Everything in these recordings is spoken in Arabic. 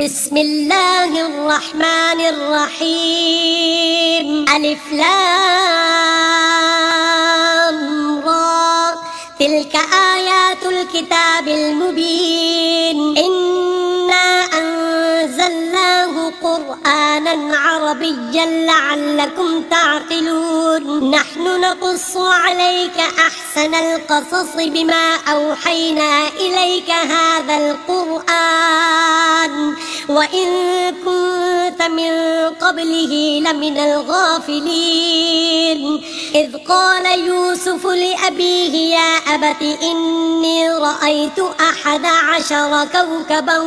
بسم الله الرحمن الرحيم. ألف لام را، تلك آيات الكتاب المبين. إنا أنزلناه قرآنا عربيا لعلكم تعقلون. نحن نقص عليك أحسن القصص بما أوحينا إليك هذا القرآن وإن كنت من قبله لمن الغافلين. إذ قال يوسف لأبيه يا أبت إني رأيت 11 كوكبا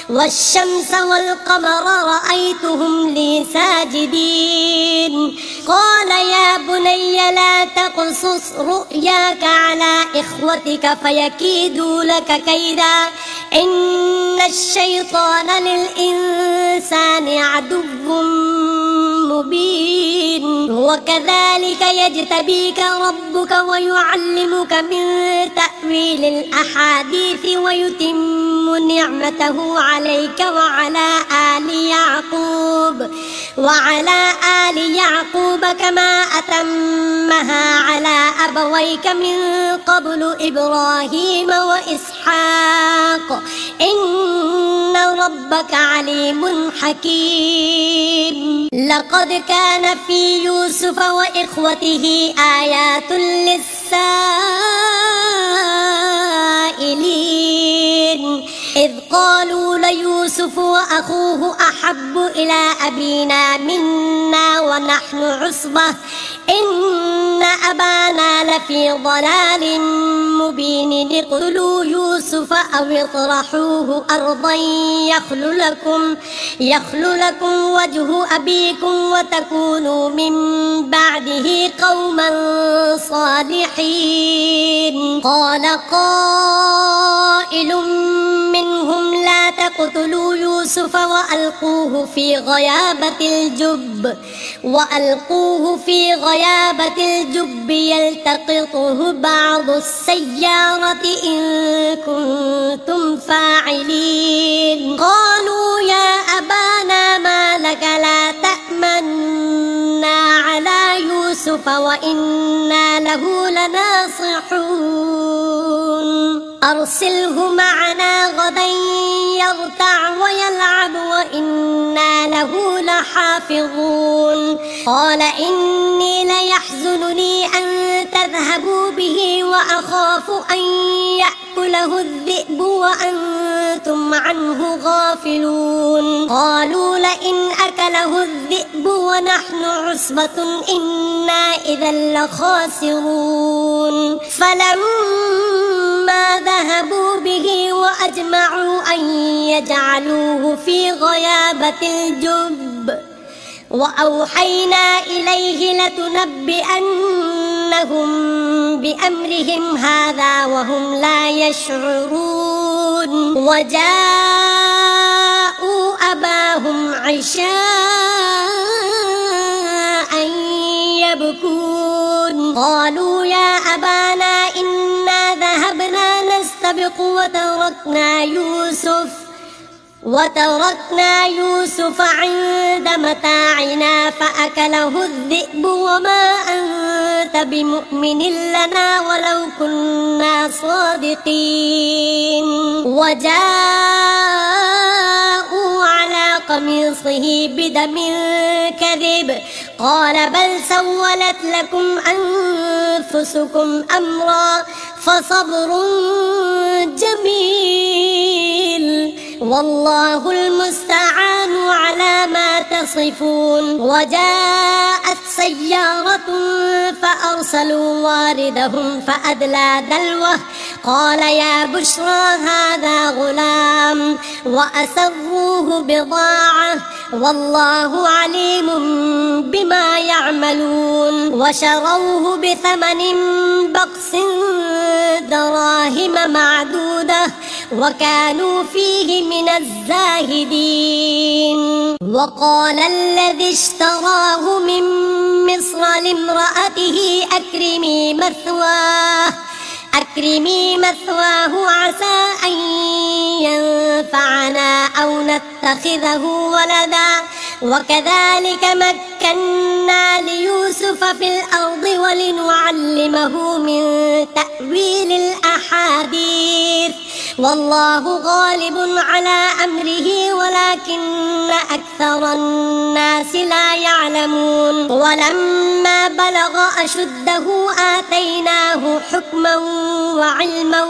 والشمس والقمر رأيتهم لي ساجدين. قال يا بني لا تقصص رؤياك على إخوتك فيكيدوا لك كيدا إن الشيطان للإنسان عدو مبين. وكذلك يجتبيك ربك ويعلمك من تأويل الأحاديث ويتم نعمته عليك وعلى آل يعقوب كما أتمها على أبويك من قبل إبراهيم وإسحاق إن ربك عليم حكيم. لقد كان في يوسف وإخوته آيات للسائلين إذ قالوا ليوسف وأخوه أحب إلى أبينا منا ونحن عصبة إن أبانا لفي ضلال مبين. اقتلوا يوسف أو اطرحوه أرضا يخل لكم وجه أبيكم وتكونوا من بعده قوما صالحين. قال قائل منهم لا تقتلوا يوسف وألقوه في غيابة الجب يلتقطه بعض السيارة إن كنتم فاعلين. قالوا يا أبانا ما لك لا تأمنا على يوسف وإنا له لناصحون. أرسله معنا غدا يرتع ويلعب وإنا له لحافظون. قال إني ليحزنني أن تذهبوا به وأخاف أن يأكله الذئب وأنتم عنه غافلون. قالوا لئن أكله الذئب ونحن عصبة إنا إذا لخاسرون. فلما ذهبوا به وأجمعوا أن يجعلوه في غيابة الجب وأوحينا إليه لتنبئنهم بأمرهم هذا وهم لا يشعرون. وجاءوا أباهم عشاء يبكون. قالوا يا أبانا إنا ذهبنا نستبق وتركنا يوسف عند متاعنا فأكله الذئب وما أنت بمؤمن لنا ولو كنا صادقين. وجاءوا على قميصه بدم كذب قال بل سولت لكم أنفسكم أمرا فصبر جميل والله المستعان على ما تصفون. وجاءت سيارة فأرسلوا واردهم فأدلى دلوه قال يا بشرى هذا غلام وأسروه بضاعة والله عليم بما يعملون. وشروه بثمن بخس دراهم معدودة وكانوا فيه من الزاهدين. وقال الذي اشتراه من مصر لامرأته أكرمي مثواه عسى أن ينفعنا أو نتخذه ولدا وكذلك مكنا ليوسف في الأرض ولنعلمه من تأويل الأحاديث والله غالب على أمره ولكن أكثر الناس لا يعلمون ولما بلغ أشده آتيناه حكما وعلما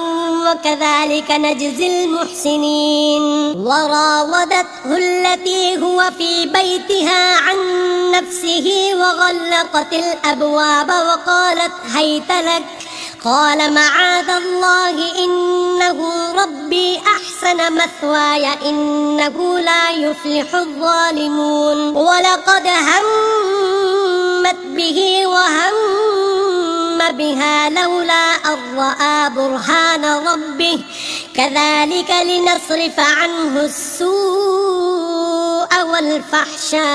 وكذلك نجزي المحسنين وراودته التي هو في بيتها عن نفسه وغلقت الأبواب وقالت هيت لك قال معاذ الله إنه ربي أحسن مثواي إنه لا يفلح الظالمون ولقد همت به وهم بها لولا أن رأى برهان ربه كذلك لنصرف عنه السوء والفحشاء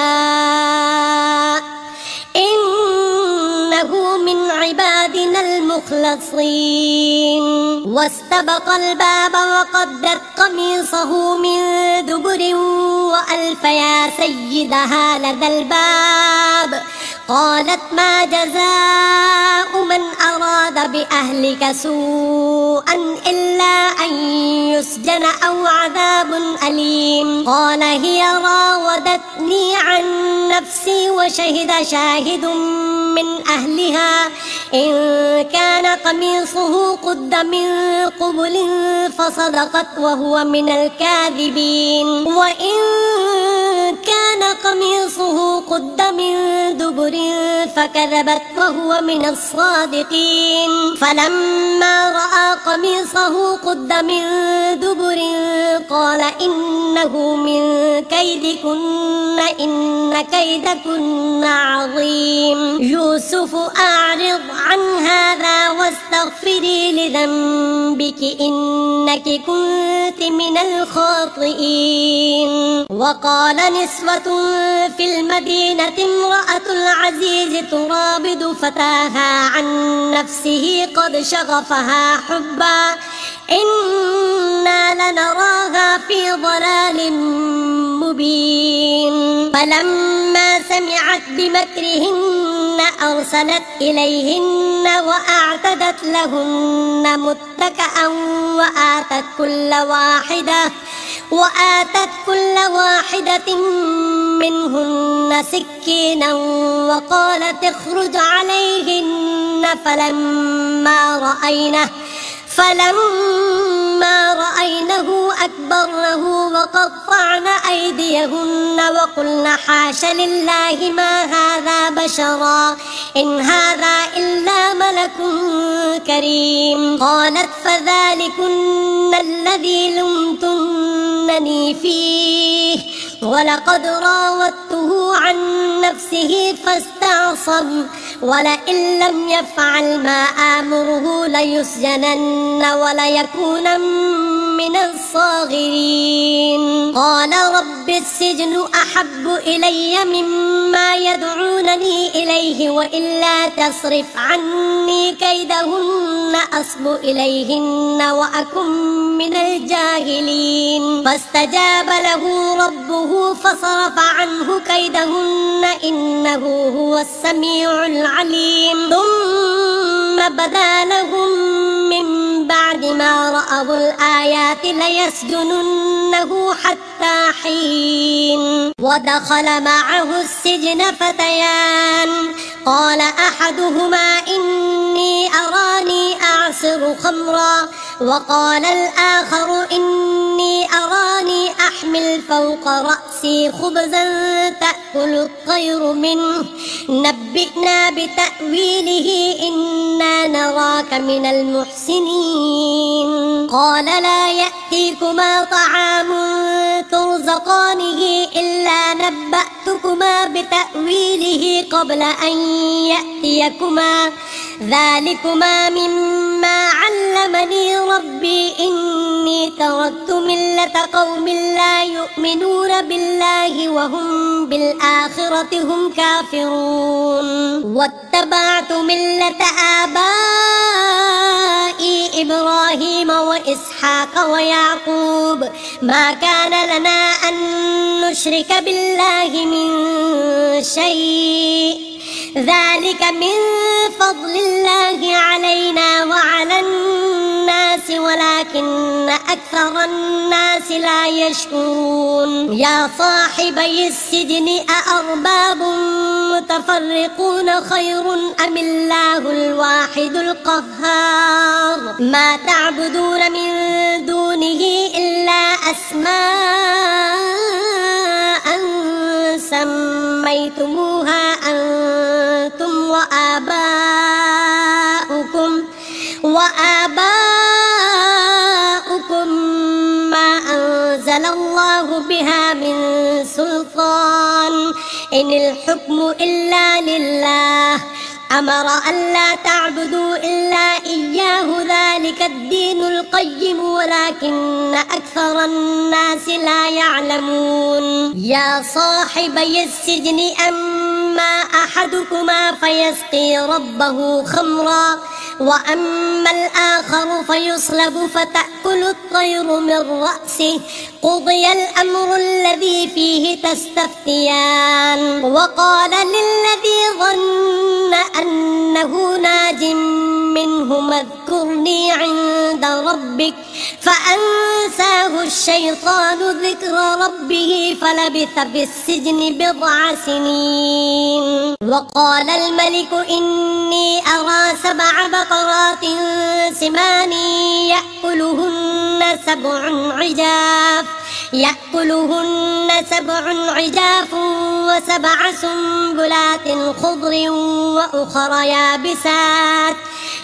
إنه من عبادنا المخلصين واستبق الباب وقدت قميصه من دبر وألف يا سيدها لدى الباب قالت ما جزاء من أراد بأهلك سوءا إلا أن يسجن أو عذاب أليم قال هي راودتني عن نفسي وشهد شاهد من أهلها إن كان قميصه قد من قبل فصدقت وهو من الكاذبين وإن كان قميصه قد من دبر فكذبت وهو من الصادقين فلما رأى قميصه قد من دبر قال إنه من كيدكن إن كيدكن عظيم يوسف أعرض عن هذا واستغفري لذنبك إنك كنت من الخاطئين وقال نسوة في المدينة امرأة العزيز تراود فتاها عن نفسه قد شغفها حبا إنا لنراها في ضلال مبين فلما سمعت بمكرهن أرسلت إليهن وأعتدت لهن متكئا وآتت كل واحدة منهن سكينا وقالت اخرج عليهن فلما رأينه أكبرنه وقطعن أيديهن وقلن حاش لله ما هذا بشرا إن هذا إلا ملك كريم قالت فذلكن الذي لمتنني فيه ولقد راودته عن نفسه فاستعصم ولئن لم يفعل ما آمره ليسجنن وليكون من الصاغرين قال رب السجن أحب إلي مما يدعونني إليه وإلا تصرف عني كيدهن أصب إليهن وأكن من الجاهلين فاستجاب له ربه فصرف عنه كيدهن إنه هو السميع العليم ثم بدا لهم من بعد ما رأوا الآيات ليسجننه حتى حين ودخل معه السجن فتيان قال أحدهما إني أراني أعصر خمرا وقال الآخر إني أراني أحمل فوق رأسي خبزا تأكل الطير منه نبئنا بتأويله إنا نراك من المحسنين قال لا يأتيكما طعام ترزقانه إلا نبأتكما بتأويله قبل أن يأتيكما ذلكما مما علمني ربي إني تركت ملة قوم لا يؤمنون بالله وهم بالآخرة هم كافرون واتبعت ملة آبائي إبراهيم وإسحاق ويعقوب ما كان لنا أن نشرك بالله من شيء ذلك من فضل الله علينا وعلى الناس ولكن أكثر الناس لا يشكرون يا صاحبي السجن أأرباب متفرقون خير أم الله الواحد القهار ما تعبدون من دونه إلا أسماء سميتموها أنتم وآباؤكم ما أنزل الله بها من سلطان إن الحكم إلا لله أمر ألا تعبدوا إلا إياه ذلك الدين القيم ولكن أكثر الناس لا يعلمون يا صاحبي السجن أما أحدكما فيسقي ربه خمرا وأما الآخر فيصلب فتأكل الطير من رأسه قضي الأمر الذي فيه تستفتيان وقال للذي ظن أنه ناج منهما اذكرني عند ربك فأنساه الشيطان ذكر ربه فلبث في السجن بضع سنين وقال الملك إني أرى 7 بقرات سمان يأكلهن 7 عجاف و7 سنبلات خضر وأخر يابسات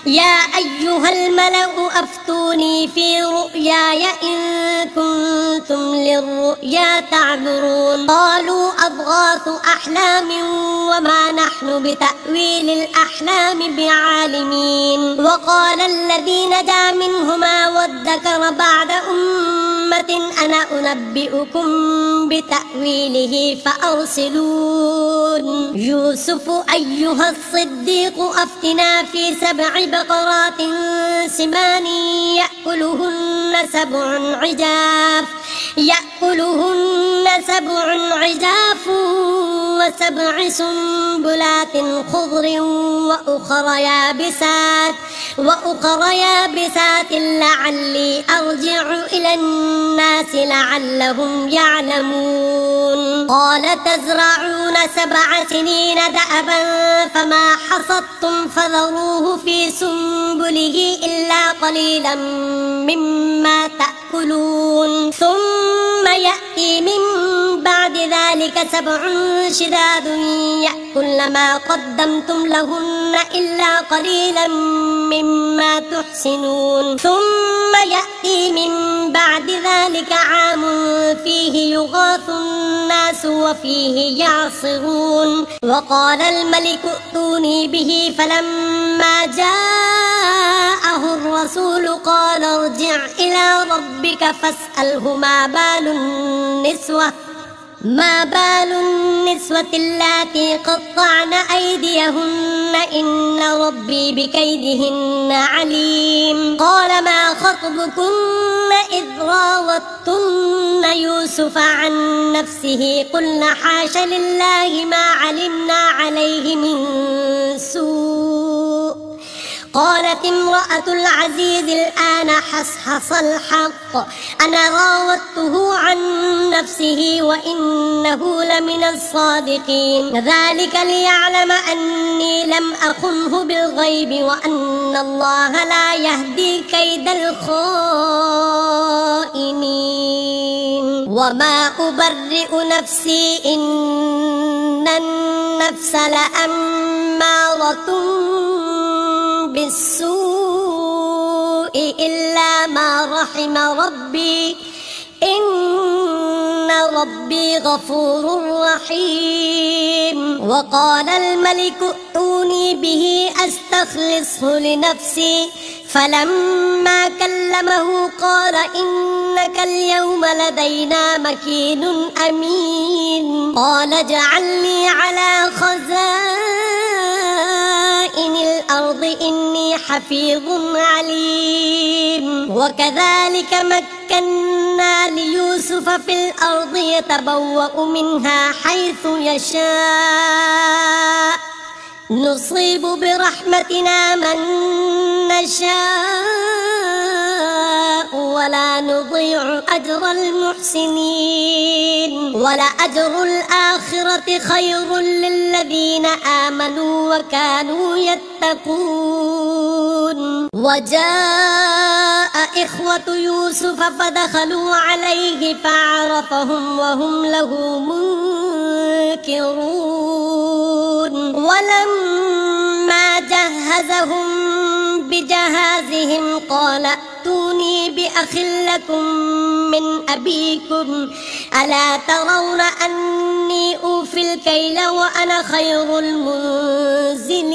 يا أيها الملأ أفتوني في رؤياي إن كنتم للرؤيا تعبرون قالوا أضغاث أحلام وما نحن بتأويل الأحلام بعالمين وقال الذي نجا منهما وادكر بعد أمة أنا أنبئكم بتأويله فأرسلون يوسف أيها الصديق أفتنا في 7 بقرات سمان يأكلهن 7 عجاف و7 سنبلات خضر وأخر يابسات لعلي أرجع إلى الناس لعلهم يعلمون قال تزرعون 7 سنين دأبا فما حصدتم فذروه في سنبله إلا قليلا مما تأكلون ثم يأتي من بعد ذلك 7 شداد يأكلن ما قدمتم لهن إلا قليلا مما تحسنون ثم يأتي من بعد ذلك عام فيه يغاث الناس وفيه يعصرون وقال الملك ائتوني به فلما جاءه الرسول قال ارجع إلى ربك فاسأله ما بال النسوة اللاتي قطعن أيديهن إن ربي بكيدهن عليم قال ما خطبكن إذ راوتن يوسف عن نفسه قلن حاش لله ما علمنا عليه من سوء قالت امرأة العزيز الآن حصحص الحق أنا راودته عن نفسه وإنه لمن الصادقين ذلك ليعلم أني لم أخنه بالغيب وأن الله لا يهدي كيد الخائنين وما أبرئ نفسي إن النفس لأمارة بالسوء إلا ما رحم ربي إن ربي غفور رحيم وقال الملك ائتوني به أستخلصه لنفسي فلما كلمه قال إنك اليوم لدينا مكين أمين قال اجعلني على خزائن خزائن الأرض إني حفيظ عليم وكذلك مكنا ليوسف في الأرض يتبوأ منها حيث يشاء نصيب برحمتنا من نشاء ولا نضيع أجر المحسنين ولأجر الآخرة خير للذين آمنوا وكانوا يتقون وجاء إخوة يوسف فدخلوا عليه فعرفهم وهم له منكرون ولما جهزهم بجهازهم قال ائتوني بأخ لكم من أبيكم ألا ترون أني أوفي الكيل وأنا خير المنزلين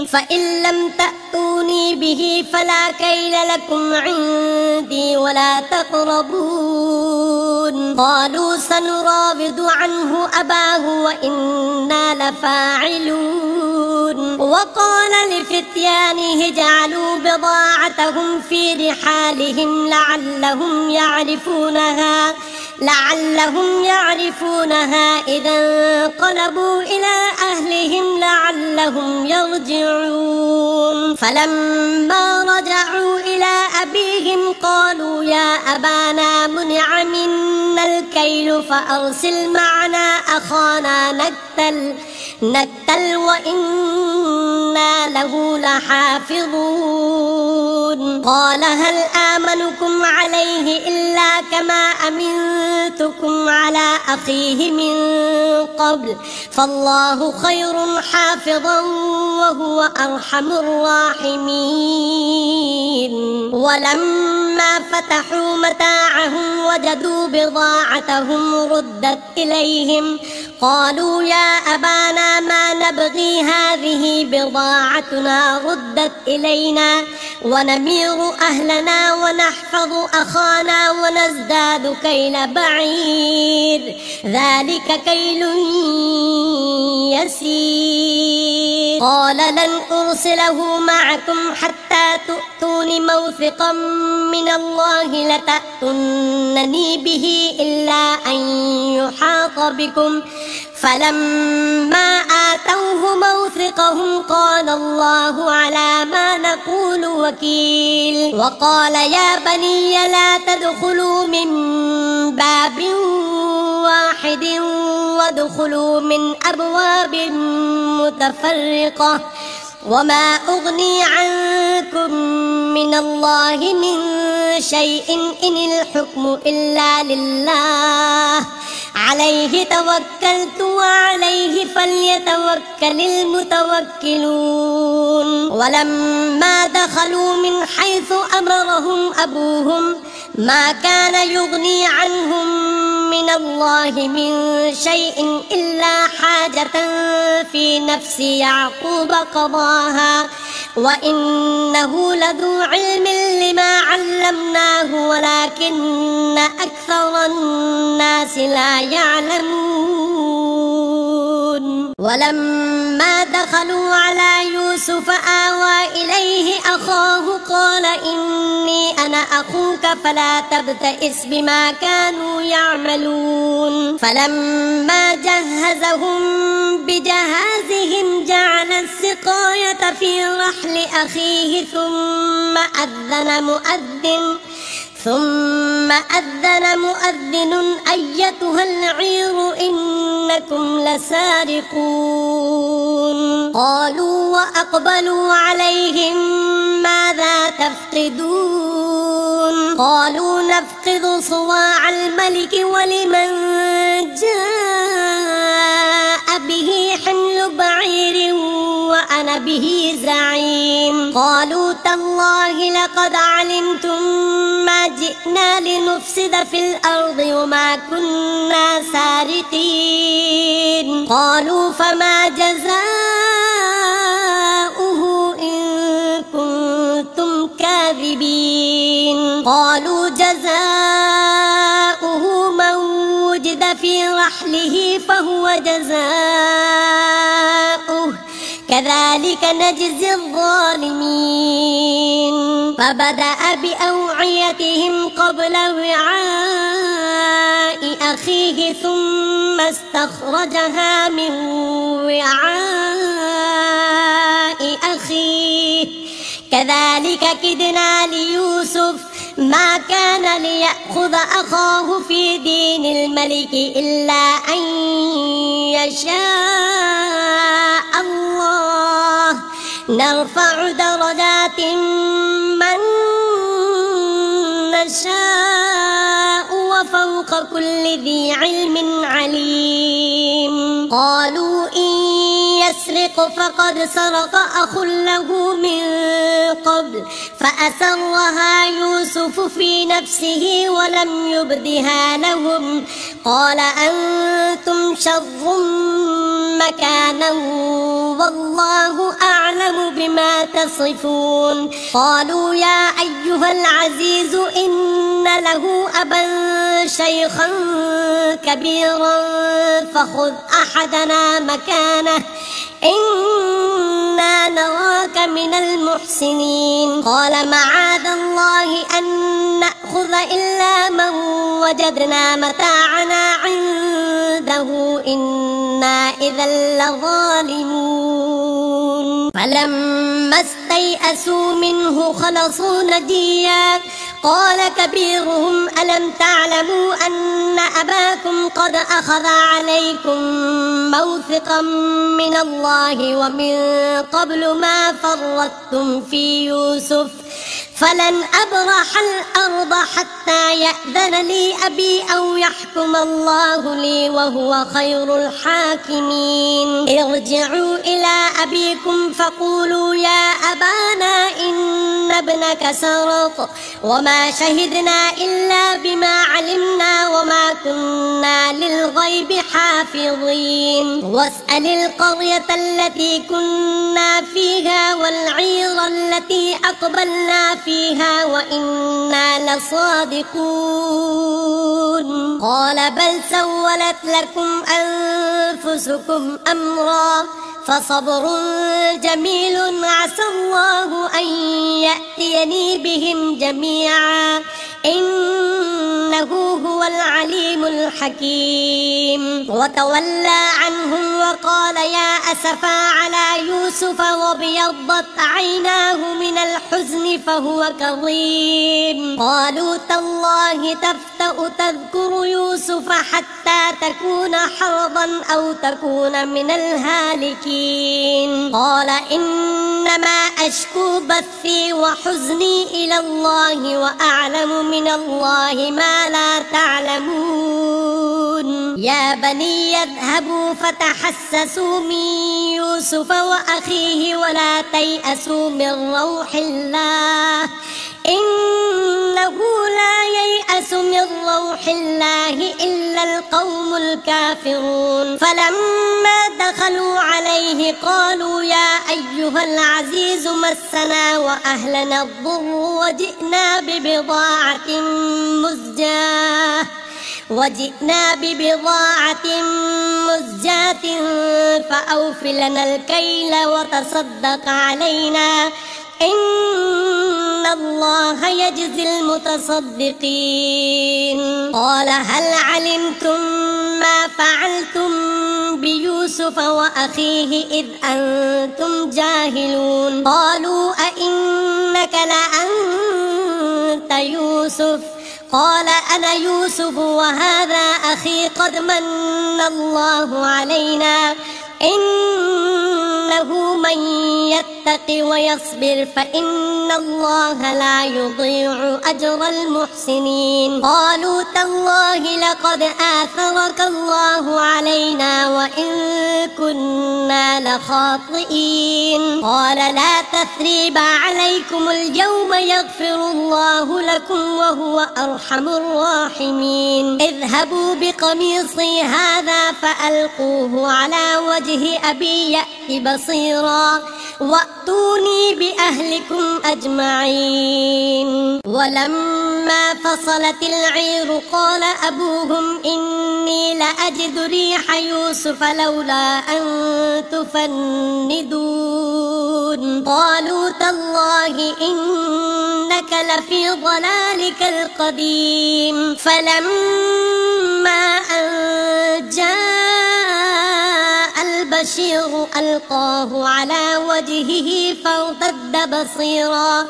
فإن لم تأتوني به فلا كيل لكم عندي ولا تقربون قالوا سنراود عنه أباه وإنا لفاعلون وقال لفتيانه اجعلوا بضاعتهم في رحالهم لعلهم يعرفونها إذا انقلبوا إلى أهلهم لعلهم يرجعون فلما رجعوا إلى أبيهم قالوا يا أبانا منع منا الكيل فأرسل معنا أخانا نكتل وإنا له لحافظون قال هل آمنكم عليه إلا كما أمنتكم على أخيه من قبل فالله خير حافظا وهو أرحم الراحمين ولما فتحوا متاعهم وجدوا بضاعتهم ردت إليهم قالوا يا أبانا ما نبغي هذه بضاعتنا ردت إلينا ونمير أهلنا ونحفظ أخانا ونزداد كيل بعير ذلك كيل يسير قال لن أرسله معكم حتى تؤتون موثقا من الله لتأتونني به إلا أن يحاط بكم فلما آتوه موثقهم قال الله على ما نقول وكيل وقال يا بني لا تدخلوا من باب واحد وادخلوا من أبواب متفرقة وما أغني عنكم من الله من شيء إن الحكم إلا لله عليه توكلت وعليه فليتوكل المتوكلون ولما دخلوا من حيث أمرهم أبوهم ما كان يغني عنهم من الله من شيء إلا حاجة في نفس يعقوب قضاها وإنه لذو علم لما علمناه ولكن أكثر الناس لا يعلمون ولما دخلوا على يوسف آوى إليه أخاه قال إني أنا أخوك فلا تبتئس بما كانوا يعملون فلما جهزهم بجهازهم جعل السقاية في رحل أخيه ثم أذن مؤذن أيتها العير إنكم لسارقون قالوا وأقبلوا عليهم ماذا تفقدون قالوا نفقد صواع الملك ولمن جاء به حمل بعير وأنا به زعيم قالوا تالله لقد علمتم ما جئنا لنفسد في الأرض وما كنا سارقين قالوا فما جزاؤه إن كنتم كاذبين قالوا جزاؤه من وجد في رحله فهو جزاؤه كذلك نجزي الظالمين فبدأ بأوعيتهم قبل وعاء أخيه ثم استخرجها من وعاء أخيه كذلك كدنا ليوسف ما كان ليأخذ أخاه في دين الملك إلا أن يشاء الله نرفع درجات من نشاء وفوق كل ذي علم عليم قالوا إن يسرق فقد سرق أخ له من قبل فأسرها يوسف في نفسه ولم يبدها لهم قال أنتم شر مكانا والله أعلم بما تصفون قالوا يا أيها العزيز إن له أبا شيخا كبيرا فخذ أحدنا مكانه إنا نراك من المحسنين قال معاذ الله أن نأخذ إلا من وجدنا متاعنا عنده إنا إذا لظالمون فلما استيئسوا منه خلصوا نجيا قال كبيرهم ألم تعلموا أن أباكم قد أخذ عليكم موثقا من الله ومن قبل ما فرطتم في يوسف فلن أبرح الأرض حتى يأذن لي أبي أو يحكم الله لي وهو خير الحاكمين ارجعوا إلى أبيكم فقولوا يا أبانا إن ابنك سرق وما شهدنا إلا بما علمنا وما كنا للغيب حافظين واسأل القرية التي كنا فيها والعير التي أقبلنا فيها وإنا لصادقون قال بل سولت لكم أنفسكم أمرا فصبر جميل عسى الله أن يأتيني بهم جميعا إنه هو العليم الحكيم وتولى عنهم وقال يا أسفا على يوسف وابيضت عيناه من الحزن فهو كظيم قالوا تالله تفتأ تذكر يوسف حتى تكون حرضا أو تكون من الهالكين قال إنما أشكو بثي وحزني إلى الله وأعلم من الله ما لا تعلمون يا بني يذهبوا فتحسسوا من يوسف وأخيه ولا تيأسوا من روح الله إنه لا ييأس من روح الله إلا القوم الكافرون فلما دخلوا عليه قالوا يا أيها العزيز مسنا وأهلنا الضر وجئنا ببضاعة مزجاة فأوف لنا الكيل وتصدق علينا إن الله يجزي المتصدقين قال هل علمتم ما فعلتم بيوسف وأخيه إذ أنتم جاهلون قالوا أئنك لأنت يوسف قال أنا يوسف وهذا أخي قد من الله علينا إنه من يتق ويصبر فإن الله لا يضيع أجر المحسنين قالوا تالله لقد آثرك الله علينا وإن كنا لخاطئين قال لا تثريب عليكم اليوم يغفر الله لكم وهو أرحم الراحمين اذهبوا بقميصي هذا فألقوه على وجه أبي يأت بصيرا وأتوني بأهلكم أجمعين. ولما فصلت العير قال أبوهم إني لأجد ريح يوسف لولا أن تفندون. قالوا تالله إنك لفي ضلالك القديم. فلما أن جاء البشير ألقاه على وجهه فارتد بصيرا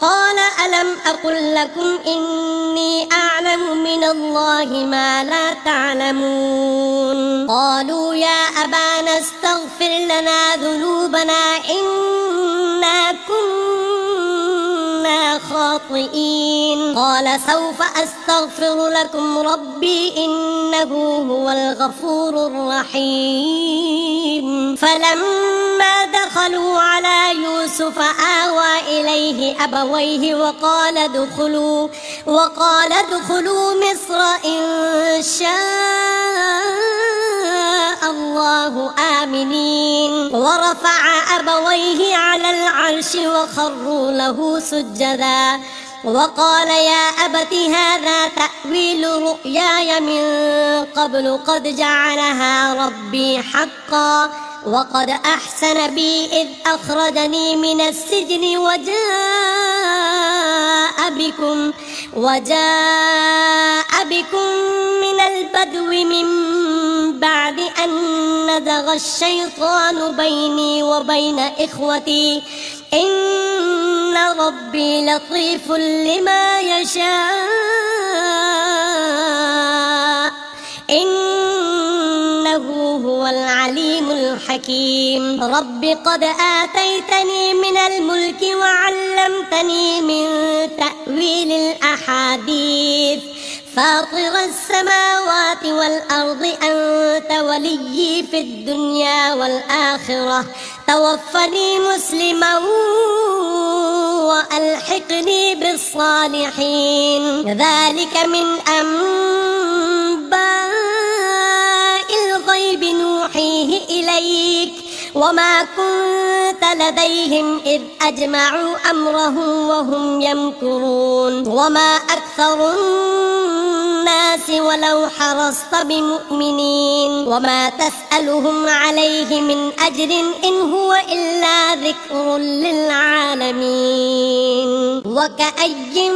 قال ألم أقل لكم إني أعلم من الله ما لا تعلمون. قالوا يا أبانا استغفر لنا ذنوبنا إنا كنا خاطئين. قال سوف أستغفر لكم ربي إنه هو الغفور الرحيم. فلما دخلوا على يوسف آوى إليه أبويه وقال ادخلوا مصر إن شاء الله آمنين. ورفع أبويه على العرش وخروا له سجدا وقال يا أبت هذا تأويل رؤياي من قبل قد جعلها ربي حقا وقد أحسن بي إذ أخرجني من السجن وجاء بكم من البدو من بعد أن نزغ الشيطان بيني وبين إخوتي إن ربي لطيف لما يشاء إنه هو العليم الحكيم. رب قد آتيتني من الملك وعلمتني من تأويل الأحاديث فاطر السماوات والأرض أنت وليي في الدنيا والآخرة توفني مسلما وألحقني بالصالحين. ذلك من أنباء الغيب نوحيه إليك وما كنت لديهم إذ أجمعوا أمرهم وهم يمكرون. وما أكثر الناس ولو حرصت بمؤمنين وما تسألهم عليه من أجر إن هو إلا ذكر للعالمين. وكأي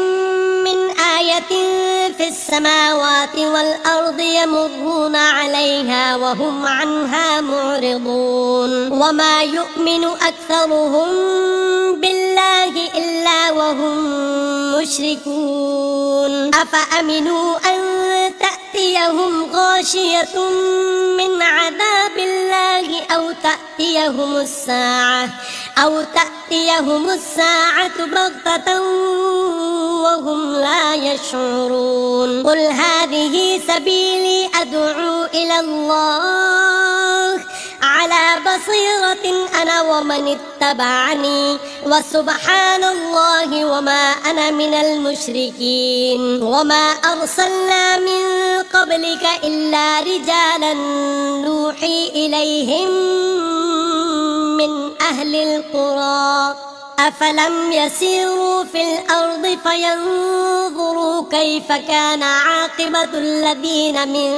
من آية في السماوات والأرض يمرون عليها وهم عنها معرضون. وما يؤمن أكثرهم بالله إلا وهم مشركون. أفأمنوا أن تأتيهم غاشية من عذاب الله أو تأتيهم الساعة بغتة وهم لا يشعرون. قل هذه سبيلي أدعو إلى الله على بصيرة أنا ومن اتبعني وسبحان الله وما أنا من المشركين. وما أرسلنا من قبلك إلا رجالا نوحي إليهم من أهل القرى أفلم يسيروا في الأرض فينظروا كيف كان عاقبة الذين من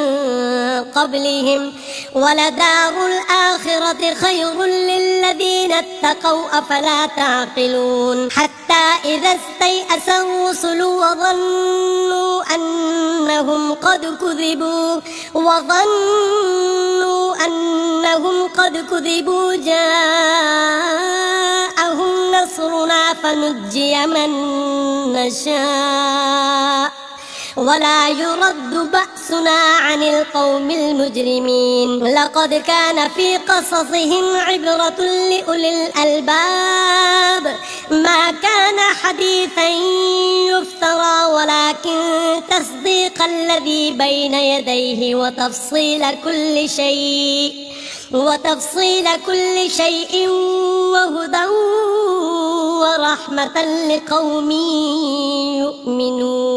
قبلهم ولدار الآخرة خير للذين اتقوا أفلا تعقلون. حتى إذا استيأس الرسل وظنوا أنهم قد كذبوا جاءهم نصرنا فنجي من نشاء ولا يرد بأسنا عن القوم المجرمين. لقد كان في قصصهم عبرة لأولي الألباب ما كان حديثا يفترى ولكن تصديق الذي بين يديه وتفصيل كل شيء وهدى ورحمة لقوم يؤمنون.